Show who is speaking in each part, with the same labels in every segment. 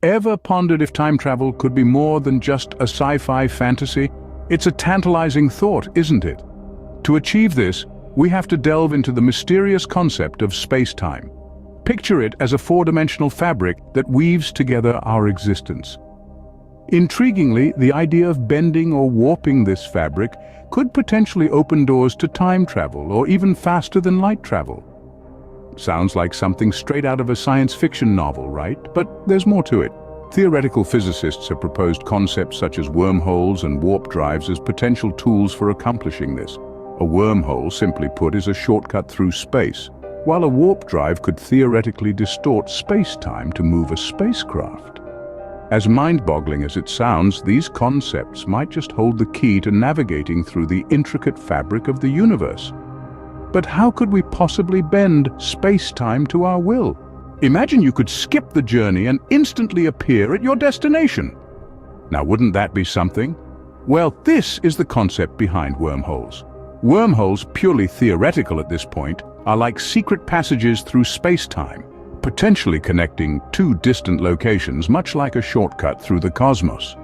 Speaker 1: Ever pondered if time travel could be more than just a sci-fi fantasy? It's a tantalizing thought, isn't it? To achieve this, we have to delve into the mysterious concept of space-time. Picture it as a four-dimensional fabric that weaves together our existence. Intriguingly, the idea of bending or warping this fabric could potentially open doors to time travel or even faster than light travel. Sounds like something straight out of a science fiction novel, right? But there's more to it. Theoretical physicists have proposed concepts such as wormholes and warp drives as potential tools for accomplishing this. A wormhole, simply put, is a shortcut through space, while a warp drive could theoretically distort space-time to move a spacecraft. As mind-boggling as it sounds, these concepts might just hold the key to navigating through the intricate fabric of the universe. But how could we possibly bend space-time to our will? Imagine you could skip the journey and instantly appear at your destination. Now, wouldn't that be something? Well, this is the concept behind wormholes. Wormholes, purely theoretical at this point, are like secret passages through space-time, potentially connecting two distant locations, much like a shortcut through the cosmos.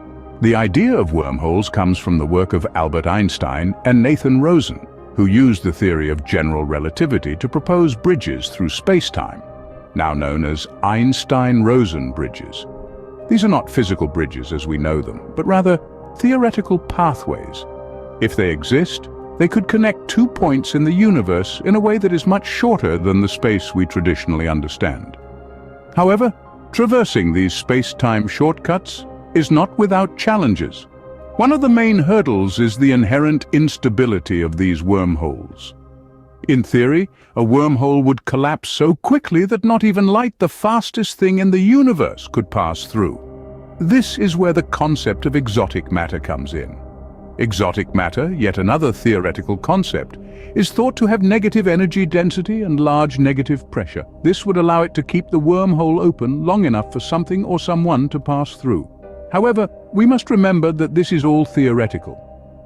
Speaker 1: The idea of wormholes comes from the work of Albert Einstein and Nathan Rosen, who used the theory of general relativity to propose bridges through space-time, now known as Einstein-Rosen bridges. These are not physical bridges as we know them, but rather theoretical pathways. If they exist, they could connect 2 points in the universe in a way that is much shorter than the space we traditionally understand. However, traversing these space-time shortcuts is not without challenges. One of the main hurdles is the inherent instability of these wormholes. In theory, a wormhole would collapse so quickly that not even light, the fastest thing in the universe, could pass through. This is where the concept of exotic matter comes in. Exotic matter, yet another theoretical concept, is thought to have negative energy density and large negative pressure. This would allow it to keep the wormhole open long enough for something or someone to pass through. However, we must remember that this is all theoretical.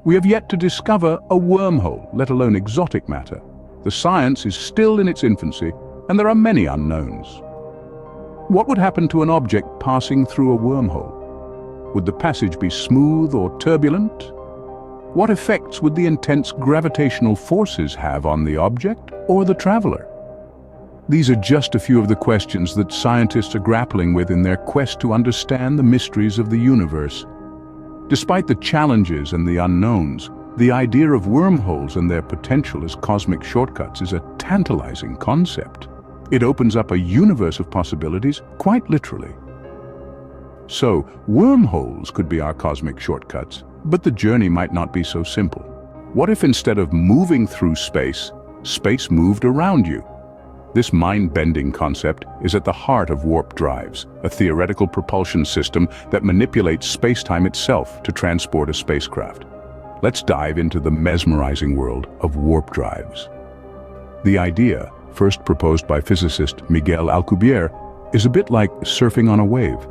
Speaker 1: We have yet to discover a wormhole, let alone exotic matter. The science is still in its infancy, and there are many unknowns. What would happen to an object passing through a wormhole? Would the passage be smooth or turbulent? What effects would the intense gravitational forces have on the object or the traveler? These are just a few of the questions that scientists are grappling with in their quest to understand the mysteries of the universe. Despite the challenges and the unknowns, the idea of wormholes and their potential as cosmic shortcuts is a tantalizing concept. It opens up a universe of possibilities, quite literally. So, wormholes could be our cosmic shortcuts, but the journey might not be so simple. What if instead of moving through space, space moved around you? This mind-bending concept is at the heart of warp drives, a theoretical propulsion system that manipulates space-time itself to transport a spacecraft. Let's dive into the mesmerizing world of warp drives. The idea, first proposed by physicist Miguel Alcubierre, is a bit like surfing on a wave.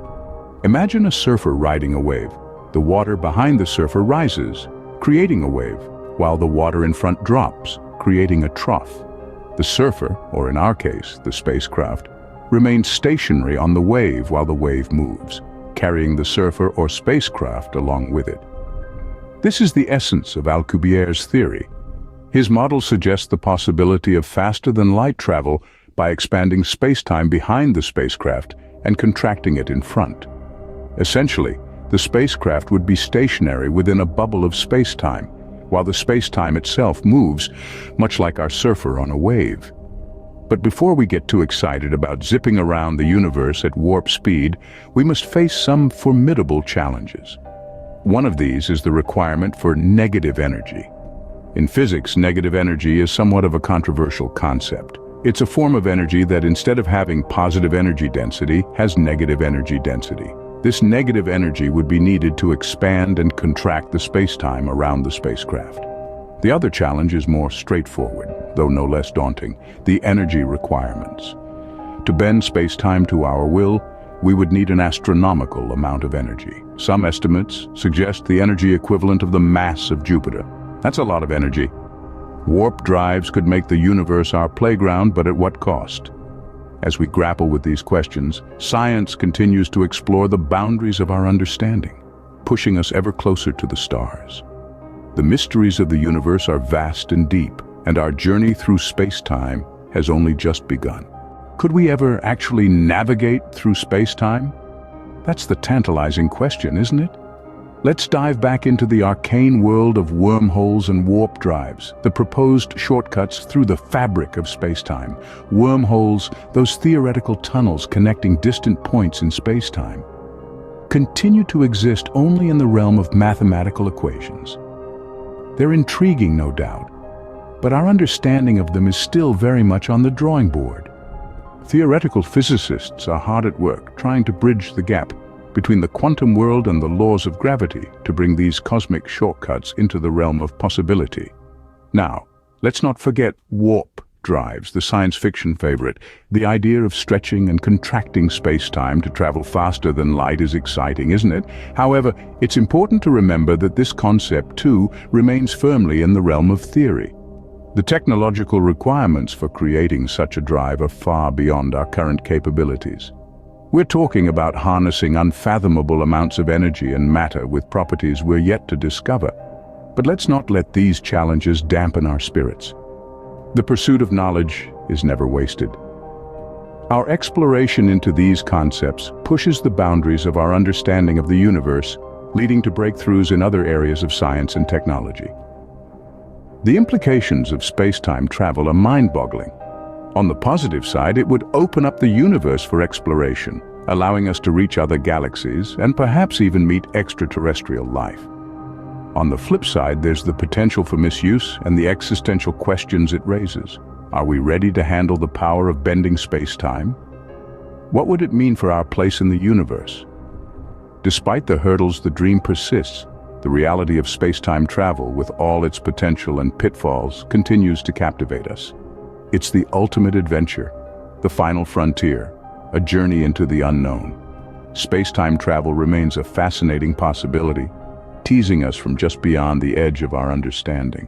Speaker 1: Imagine a surfer riding a wave. The water behind the surfer rises, creating a wave, while the water in front drops, creating a trough. The surfer, or in our case, the spacecraft, remains stationary on the wave while the wave moves, carrying the surfer or spacecraft along with it. This is the essence of Alcubierre's theory. His model suggests the possibility of faster-than-light travel by expanding space-time behind the spacecraft and contracting it in front. Essentially, the spacecraft would be stationary within a bubble of space-time, while the space-time itself moves, much like our surfer on a wave. But before we get too excited about zipping around the universe at warp speed, we must face some formidable challenges. One of these is the requirement for negative energy. In physics, negative energy is somewhat of a controversial concept. It's a form of energy that, instead of having positive energy density, has negative energy density. This negative energy would be needed to expand and contract the space-time around the spacecraft. The other challenge is more straightforward, though no less daunting: the energy requirements. To bend space-time to our will, we would need an astronomical amount of energy. Some estimates suggest the energy equivalent of the mass of Jupiter. That's a lot of energy. Warp drives could make the universe our playground, but at what cost? As we grapple with these questions, science continues to explore the boundaries of our understanding, pushing us ever closer to the stars. The mysteries of the universe are vast and deep, and our journey through space-time has only just begun. Could we ever actually navigate through space-time? That's the tantalizing question, isn't it? Let's dive back into the arcane world of wormholes and warp drives, the proposed shortcuts through the fabric of space-time. Wormholes, those theoretical tunnels connecting distant points in space-time, continue to exist only in the realm of mathematical equations. They're intriguing, no doubt, but our understanding of them is still very much on the drawing board. Theoretical physicists are hard at work trying to bridge the gap between the quantum world and the laws of gravity to bring these cosmic shortcuts into the realm of possibility. Now, let's not forget warp drives, the science fiction favorite. The idea of stretching and contracting space-time to travel faster than light is exciting, isn't it? However, it's important to remember that this concept, too, remains firmly in the realm of theory. The technological requirements for creating such a drive are far beyond our current capabilities. We're talking about harnessing unfathomable amounts of energy and matter with properties we're yet to discover. But let's not let these challenges dampen our spirits. The pursuit of knowledge is never wasted. Our exploration into these concepts pushes the boundaries of our understanding of the universe, leading to breakthroughs in other areas of science and technology. The implications of space-time travel are mind-boggling. On the positive side, it would open up the universe for exploration, allowing us to reach other galaxies and perhaps even meet extraterrestrial life. On the flip side, there's the potential for misuse and the existential questions it raises. Are we ready to handle the power of bending space-time? What would it mean for our place in the universe? Despite the hurdles, the dream persists. The reality of space-time travel, with all its potential and pitfalls, continues to captivate us. It's the ultimate adventure, the final frontier, a journey into the unknown. Space-time travel remains a fascinating possibility, teasing us from just beyond the edge of our understanding.